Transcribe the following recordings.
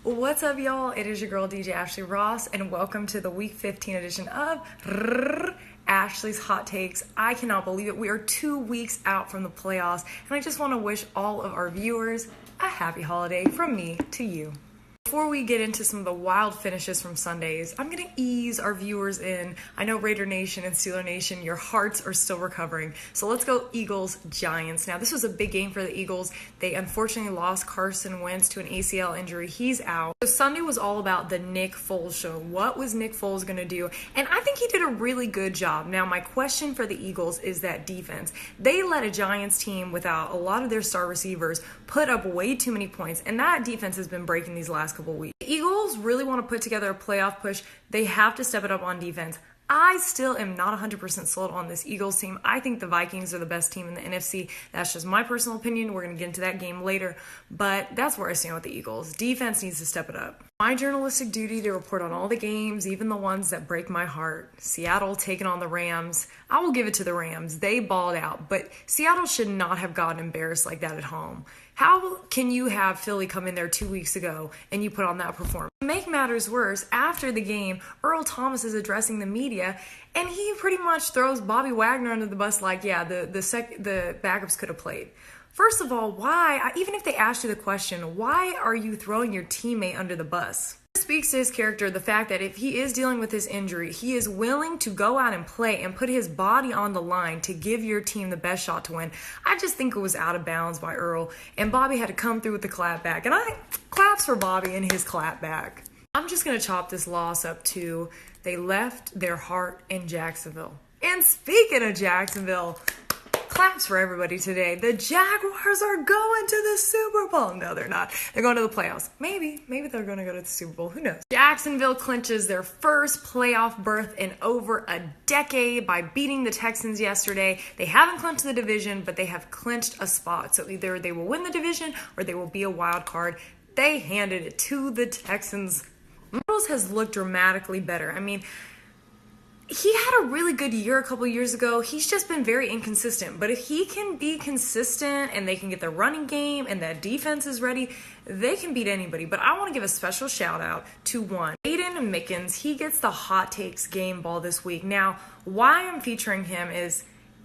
What's up, y'all? It is your girl, DJ Ashley Ross, and welcome to the Week 15 edition of Ashley's Hot Takes. I cannot believe it. We are 2 weeks out from the playoffs, and I just want to wish all of our viewers a happy holiday from me to you. Before we get into some of the wild finishes from Sundays, I'm going to ease our viewers in. I know Raider Nation and Steeler Nation, your hearts are still recovering. So let's go Eagles Giants. Now, this was a big game for the Eagles. They unfortunately lost Carson Wentz to an ACL injury. He's out. So Sunday was all about the Nick Foles show. What was Nick Foles going to do? And I think he did a really good job. Now, my question for the Eagles is that defense. They let a Giants team without a lot of their star receivers put up way too many points, and that defense has been breaking these last couple weeks. The Eagles really want to put together a playoff push. They have to step it up on defense. I still am not 100% sold on this Eagles team. I think the Vikings are the best team in the NFC. That's just my personal opinion. We're going to get into that game later, but that's where I stand with the Eagles. Defense needs to step it up. My journalistic duty to report on all the games, even the ones that break my heart. Seattle taking on the Rams. I will give it to the Rams. They balled out, but Seattle should not have gotten embarrassed like that at home. How can you have Philly come in there 2 weeks ago and you put on that performance? To make matters worse, after the game, Earl Thomas is addressing the media, and he pretty much throws Bobby Wagner under the bus like, yeah, the backups could have played. First of all, why, even if they asked you the question, why are you throwing your teammate under the bus? This speaks to his character, the fact that if he is dealing with his injury, he is willing to go out and play and put his body on the line to give your team the best shot to win. I just think it was out of bounds by Earl, and Bobby had to come through with the clap back. And I claps for Bobby and his clap back. I'm just going to chop this loss up to they left their heart in Jacksonville. And speaking of Jacksonville, claps for everybody today. The Jaguars are going to the Super Bowl. No, they're not. They're going to the playoffs. Maybe they're going to go to the Super Bowl. Who knows? Jacksonville clinches their first playoff berth in over a decade by beating the Texans yesterday. They haven't clinched the division, but they have clinched a spot. So either they will win the division or they will be a wild card. They handed it to the Texans. Mills has looked dramatically better. I mean, he had a really good year a couple years ago. He's just been very inconsistent. But if he can be consistent and they can get the running game and that defense is ready, they can beat anybody. But I want to give a special shout out to one, Aiden Mickens. He gets the Hot Takes game ball this week. Now, why I'm featuring him is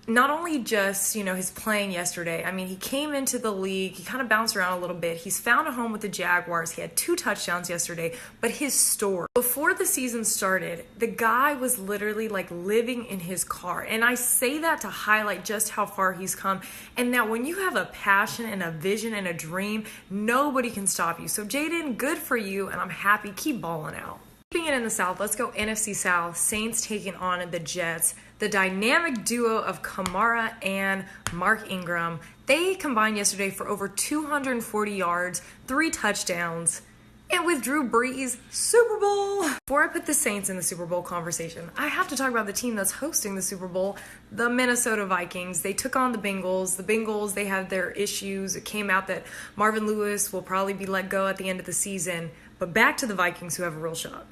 not only just, his playing yesterday. I mean, he came into the league. He kind of bounced around a little bit. He's found a home with the Jaguars. He had 2 touchdowns yesterday. But his story, before the season started, the guy was literally like living in his car. And I say that to highlight just how far he's come. And that when you have a passion and a vision and a dream, nobody can stop you. So Jaden, good for you. And I'm happy. Keep balling out. Keeping it in the South, let's go NFC South. Saints taking on the Jets. The dynamic duo of Kamara and Mark Ingram, they combined yesterday for over 240 yards, 3 touchdowns, and with Drew Brees, Super Bowl. Before I put the Saints in the Super Bowl conversation, I have to talk about the team that's hosting the Super Bowl, the Minnesota Vikings. They took on the Bengals. The Bengals, they had their issues. It came out that Marvin Lewis will probably be let go at the end of the season. But back to the Vikings, who have a real shot.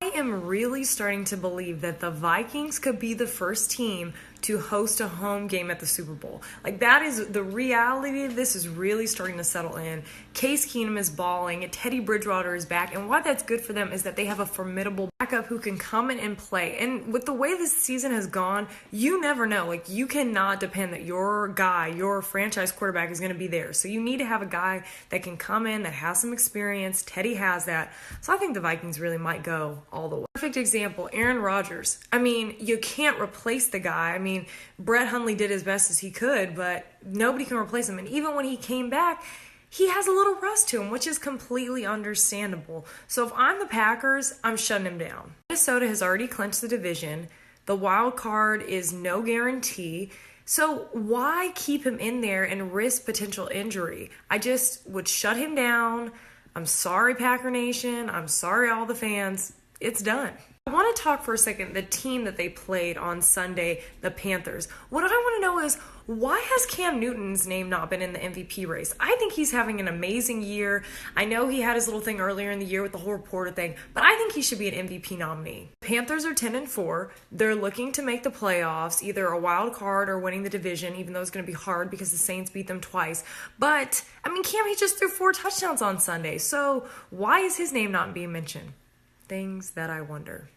I am really starting to believe that the Vikings could be the first team to host a home game at the Super Bowl. Like, that is the reality of this is really starting to settle in. Case Keenum is balling, Teddy Bridgewater is back, and why that's good for them is that they have a formidable backup who can come in and play. And with the way this season has gone, you never know. Like, you cannot depend that your guy, your franchise quarterback is going to be there. So you need to have a guy that can come in, that has some experience. Teddy has that. So I think the Vikings really might go all the way. Perfect example, Aaron Rodgers. I mean, you can't replace the guy. I mean, Brett Hundley did his best as he could, but nobody can replace him. And even when he came back, he has a little rust to him, which is completely understandable. So if I'm the Packers, I'm shutting him down. Minnesota has already clinched the division. The wild card is no guarantee. So why keep him in there and risk potential injury? I just would shut him down. I'm sorry, Packer Nation. I'm sorry, all the fans. It's done. I want to talk for a second the team that they played on Sunday, the Panthers. What I want to know is, why has Cam Newton's name not been in the MVP race? I think he's having an amazing year. I know he had his little thing earlier in the year with the whole reporter thing, but I think he should be an MVP nominee. Panthers are 10-4. They're looking to make the playoffs, either a wild card or winning the division, even though it's going to be hard because the Saints beat them twice. But, Cam, he just threw 4 touchdowns on Sunday, so why is his name not being mentioned? Things that I wonder.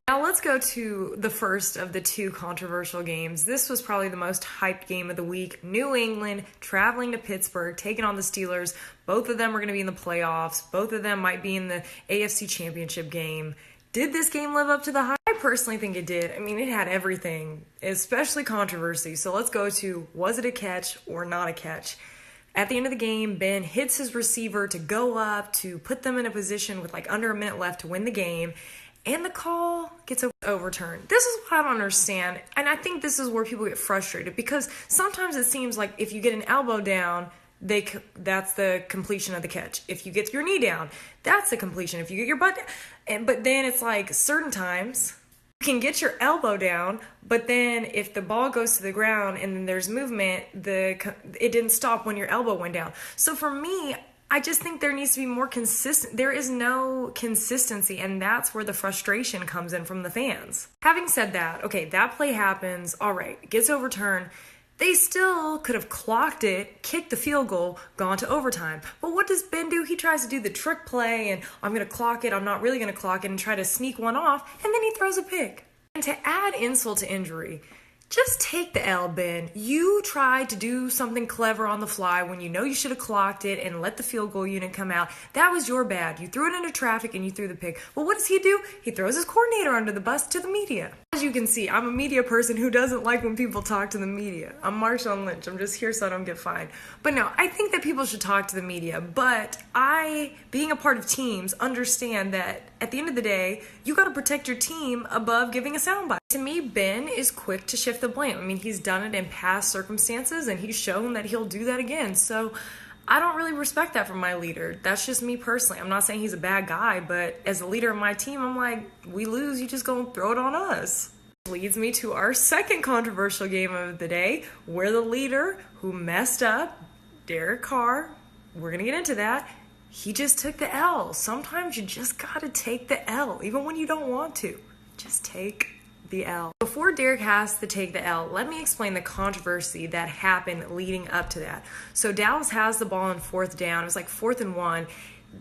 Now let's go to the first of the 2 controversial games. This was probably the most hyped game of the week. New England traveling to Pittsburgh, taking on the Steelers. Both of them are going to be in the playoffs. Both of them might be in the AFC Championship game. Did this game live up to the hype? I personally think it did. It had everything, especially controversy. So let's go to, was it a catch or not a catch? At the end of the game, Ben hits his receiver to go up, to put them in a position with under a minute left to win the game. And the call gets overturned. This is what I don't understand. And I think this is where people get frustrated, because sometimes it seems like if you get an elbow down, that's the completion of the catch. If you get your knee down, that's the completion. If you get your butt down. But then it's like certain times you can get your elbow down, but then if the ball goes to the ground and then there's movement, it didn't stop when your elbow went down. So for me, I just think there needs to be more consistent. There is no consistency, and that's where the frustration comes in from the fans. Having said that, okay, that play happens, all right, it gets overturned. They still could have clocked it, kicked the field goal, gone to overtime. But what does Ben do? He tries to do the trick play, and I'm going to clock it, I'm not really going to clock it, and try to sneak one off, and then he throws a pick. And to add insult to injury, just take the L, Ben. You tried to do something clever on the fly when you know you should have clocked it and let the field goal unit come out. That was your bad. You threw it into traffic and you threw the pick. Well, what does he do? He throws his coordinator under the bus to the media. As you can see, I'm a media person who doesn't like when people talk to the media. I'm Marshawn Lynch. I'm just here so I don't get fined. But no, I think that people should talk to the media. But I, being a part of teams, understand that at the end of the day, you got to protect your team above giving a soundbite. To me, Ben is quick to shift the blame. He's done it in past circumstances, and he's shown that he'll do that again. So I don't really respect that from my leader. That's just me personally. I'm not saying he's a bad guy, but as a leader of my team, I'm like, we lose, you just gonna throw it on us. Leads me to our second controversial game of the day, where the leader who messed up, Derek Carr, we're gonna get into that, he just took the L. Sometimes you just gotta take the L, even when you don't want to. Just take the L. Before Derek has to take the L, let me explain the controversy that happened leading up to that. So Dallas has the ball on 4th down. It was like 4th and 1.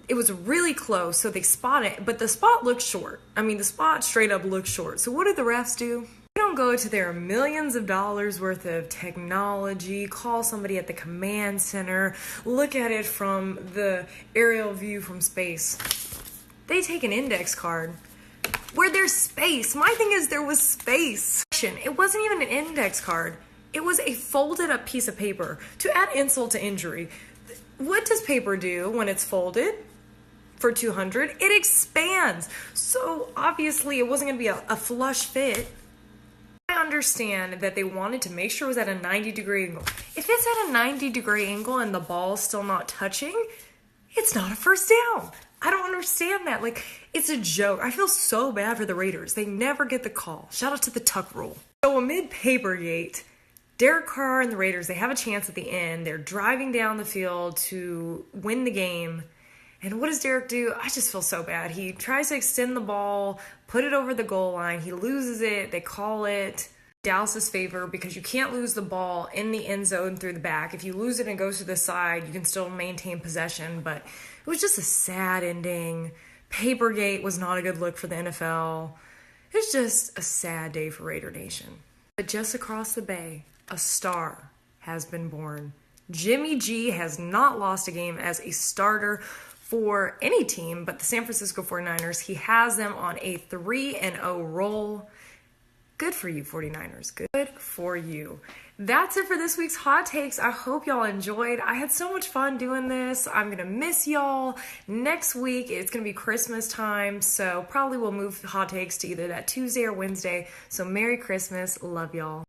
It was really close, so they spot it, but the spot looked short. The spot straight up looked short. So what did the refs do? They don't go to their millions of dollars worth of technology, call somebody at the command center, look at it from the aerial view from space. They take an index card where there's space. My thing is, there was space. It wasn't even an index card. It was a folded up piece of paper. To add insult to injury, what does paper do when it's folded for 200? It expands. So obviously it wasn't going to be a flush fit. I understand that they wanted to make sure it was at a 90-degree angle. If it's at a 90-degree angle and the ball's still not touching, it's not a first down. I don't understand that. It's a joke. I feel so bad for the Raiders. They never get the call. Shout out to the Tuck rule. So amid Papergate, Derek Carr and the Raiders, they have a chance at the end. They're driving down the field to win the game. And what does Derek do? I just feel so bad. He tries to extend the ball, put it over the goal line. He loses it. They call it Dallas's favor because you can't lose the ball in the end zone through the back. If you lose it and it goes to the side, you can still maintain possession. But it was just a sad ending. Papergate was not a good look for the NFL. It was just a sad day for Raider Nation. But just across the bay, a star has been born. Jimmy G has not lost a game as a starter for any team but the San Francisco 49ers. He has them on a 3-0 roll. Good for you, 49ers. Good for you. That's it for this week's Hot Takes. I hope y'all enjoyed. I had so much fun doing this. I'm going to miss y'all. Next week, it's going to be Christmas time, so probably we'll move Hot Takes to either that Tuesday or Wednesday. So Merry Christmas. Love y'all.